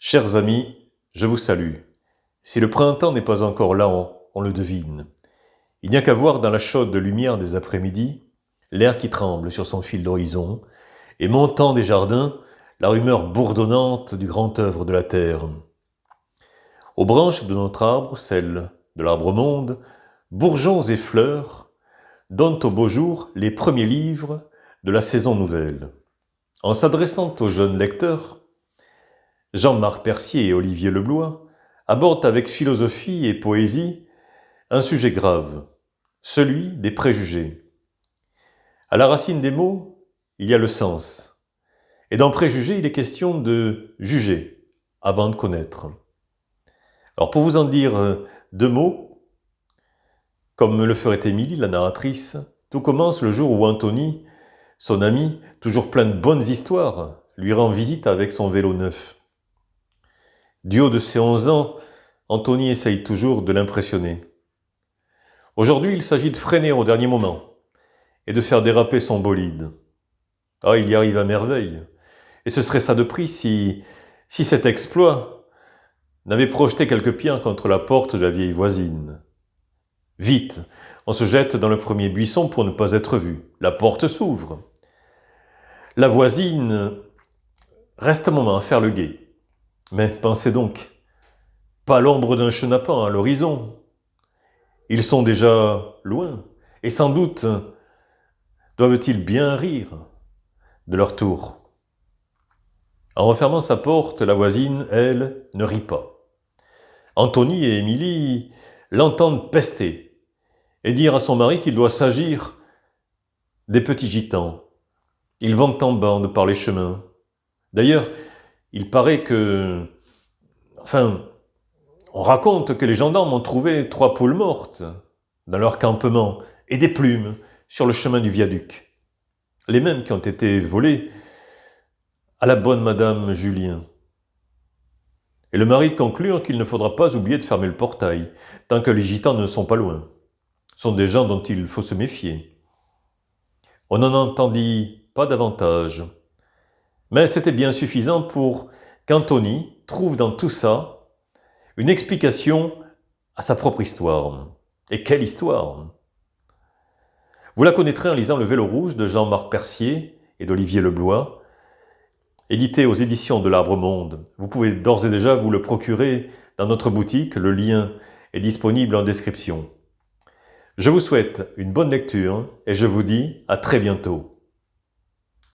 Chers amis, je vous salue. Si le printemps n'est pas encore là, on le devine. Il n'y a qu'à voir dans la chaude lumière des après-midi, l'air qui tremble sur son fil d'horizon, et montant des jardins, la rumeur bourdonnante du grand œuvre de la terre. Aux branches de notre arbre, celles de l'arbre-monde, bourgeons et fleurs donnent au beau jour les premiers livres de la saison nouvelle. En s'adressant aux jeunes lecteurs, Jean-Marc Percier et Olivier Leblois abordent avec philosophie et poésie un sujet grave, celui des préjugés. À la racine des mots, il y a le sens. Et dans préjugés, il est question de juger avant de connaître. Alors pour vous en dire deux mots, comme le ferait Émilie, la narratrice, tout commence le jour où Anthony, son ami, toujours plein de bonnes histoires, lui rend visite avec son vélo neuf. Du haut de ses 11 ans, Anthony essaye toujours de l'impressionner. Aujourd'hui, il s'agit de freiner au dernier moment et de faire déraper son bolide. Ah, il y arrive à merveille. Et ce serait ça de prix si cet exploit n'avait projeté quelques pierres contre la porte de la vieille voisine. Vite, on se jette dans le premier buisson pour ne pas être vu. La porte s'ouvre. La voisine reste un moment à faire le guet. Mais pensez donc, pas l'ombre d'un chenapan à l'horizon. Ils sont déjà loin, et sans doute doivent-ils bien rire de leur tour. En refermant sa porte, la voisine, elle, ne rit pas. Anthony et Émilie l'entendent pester et dire à son mari qu'il doit s'agir des petits gitans. Ils vont en bande par les chemins. D'ailleurs, il paraît que... on raconte que les gendarmes ont trouvé 3 poules mortes dans leur campement et des plumes sur le chemin du viaduc. Les mêmes qui ont été volées à la bonne madame Julien. Et le mari de conclure qu'il ne faudra pas oublier de fermer le portail, tant que les gitans ne sont pas loin. Ce sont des gens dont il faut se méfier. On n'en entendit pas davantage. Mais c'était bien suffisant pour qu'Anthony trouve dans tout ça une explication à sa propre histoire. Et quelle histoire! Vous la connaîtrez en lisant Le Vélo rouge de Jean-Marc Percier et d'Olivier Leblois, édité aux éditions de l'Arbre-Monde. Vous pouvez d'ores et déjà vous le procurer dans notre boutique, le lien est disponible en description. Je vous souhaite une bonne lecture et je vous dis à très bientôt.